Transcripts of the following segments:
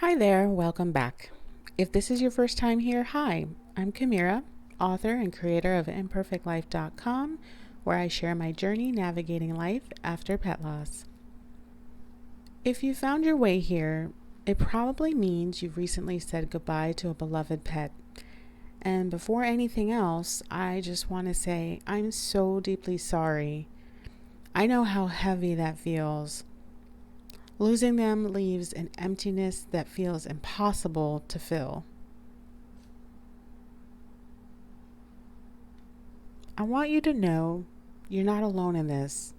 Hi there, welcome back. If this is your first time here, hi, I'm Kamira, author and creator of imperfectlife.com, where I share my journey navigating life after pet loss. If you found your way here, it probably means you've recently said goodbye to a beloved pet. And before anything else, I just want to say I'm so deeply sorry. I know how heavy that feels. Losing them leaves an emptiness that feels impossible to fill. I want you to know you're not alone in this.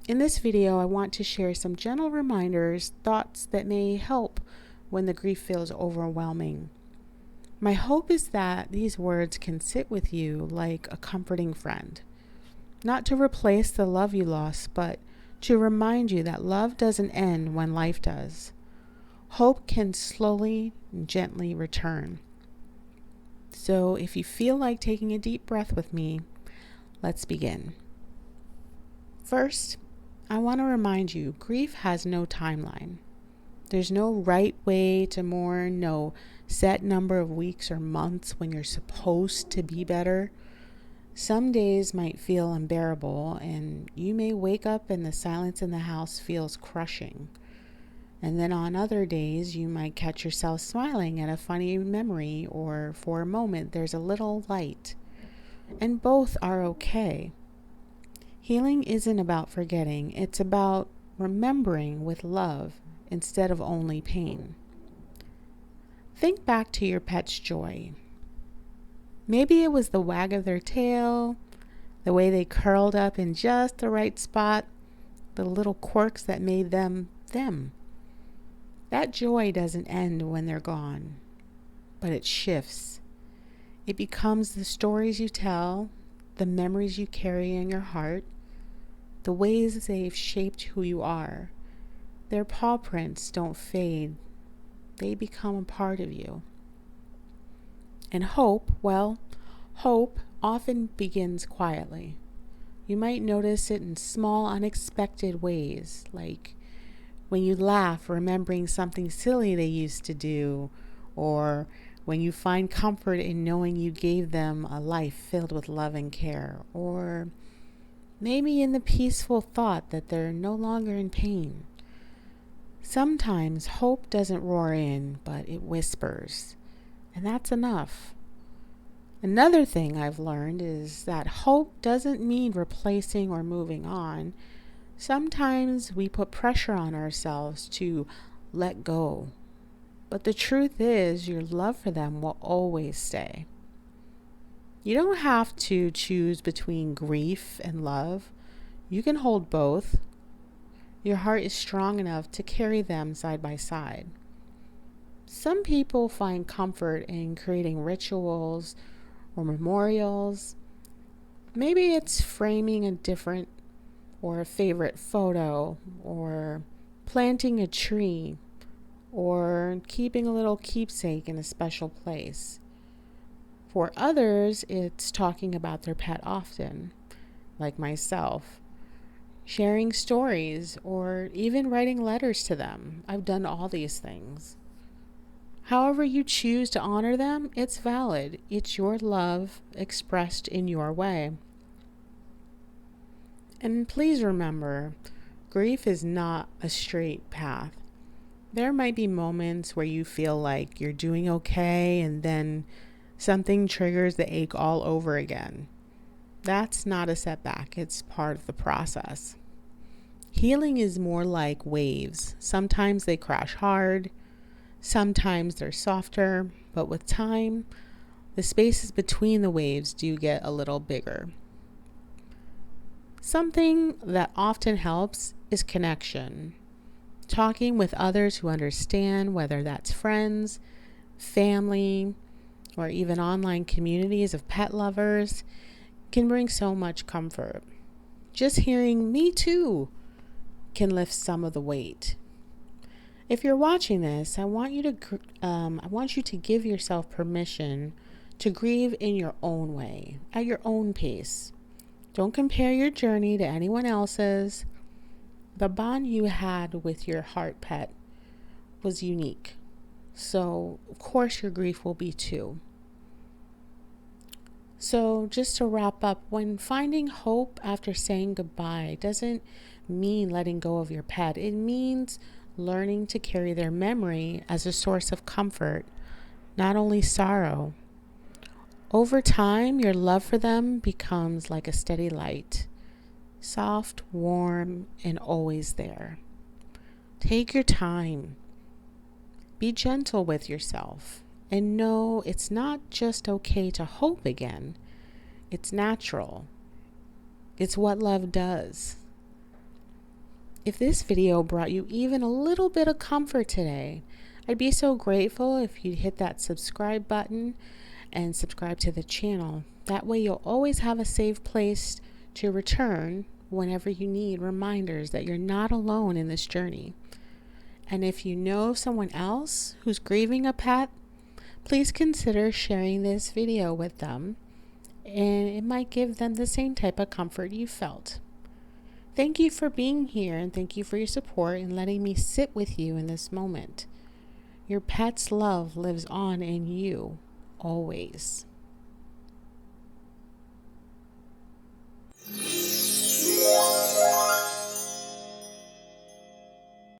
In this video, I want to share some gentle reminders, thoughts that may help when the grief feels overwhelming. My hope is that these words can sit with you like a comforting friend. Not to replace the love you lost, but to remind you that love doesn't end when life does. Hope can slowly and gently return. So if you feel like taking a deep breath with me, let's begin. First, I want to remind you, grief has no timeline. There's no right way to mourn, no set number of weeks or months when you're supposed to be better. Some days might feel unbearable, and you may wake up and the silence in the house feels crushing. And then on other days, you might catch yourself smiling at a funny memory, or for a moment, there's a little light. And both are okay. Healing isn't about forgetting, it's about remembering with love instead of only pain. Think back to your pet's joy. Maybe it was the wag of their tail, the way they curled up in just the right spot, the little quirks that made them them. That joy doesn't end when they're gone, but it shifts. It becomes the stories you tell, the memories you carry in your heart, the ways they've shaped who you are. Their paw prints don't fade. They become a part of you. And hope often begins quietly. You might notice it in small, unexpected ways, like when you laugh, remembering something silly they used to do, or when you find comfort in knowing you gave them a life filled with love and care, or maybe in the peaceful thought that they're no longer in pain. Sometimes hope doesn't roar in, but it whispers. And that's enough. Another thing I've learned is that hope doesn't mean replacing or moving on. Sometimes we put pressure on ourselves to let go. But the truth is, your love for them will always stay. You don't have to choose between grief and love. You can hold both. Your heart is strong enough to carry them side by side. Some people find comfort in creating rituals or memorials. Maybe it's framing a different or a favorite photo, or planting a tree, or keeping a little keepsake in a special place. For others, it's talking about their pet often, like myself, sharing stories, or even writing letters to them. I've done all these things. However you choose to honor them, it's valid. It's your love expressed in your way. And please remember, grief is not a straight path. There might be moments where you feel like you're doing okay, and then something triggers the ache all over again. That's not a setback, it's part of the process. Healing is more like waves. Sometimes they crash hard, sometimes they're softer, but with time, the spaces between the waves do get a little bigger. Something that often helps is connection. Talking with others who understand, whether that's friends, family, or even online communities of pet lovers, can bring so much comfort. Just hearing "me too" can lift some of the weight. If you're watching this, I want you to give yourself permission to grieve in your own way, at your own pace. Don't compare your journey to anyone else's. The bond you had with your heart pet was unique. So, of course, your grief will be too. So, just to wrap up, when finding hope after saying goodbye doesn't mean letting go of your pet, it means learning to carry their memory as a source of comfort, not only sorrow. Over time, your love for them becomes like a steady light, soft, warm, and always there. Take your time. Be gentle with yourself. And know it's not just okay to hope again. It's natural. It's what love does. If this video brought you even a little bit of comfort today, I'd be so grateful if you'd hit that subscribe button and subscribe to the channel. That way you'll always have a safe place to return whenever you need reminders that you're not alone in this journey. And if you know someone else who's grieving a pet, please consider sharing this video with them, and it might give them the same type of comfort you felt. Thank you for being here, and thank you for your support and letting me sit with you in this moment. Your pet's love lives on in you, always.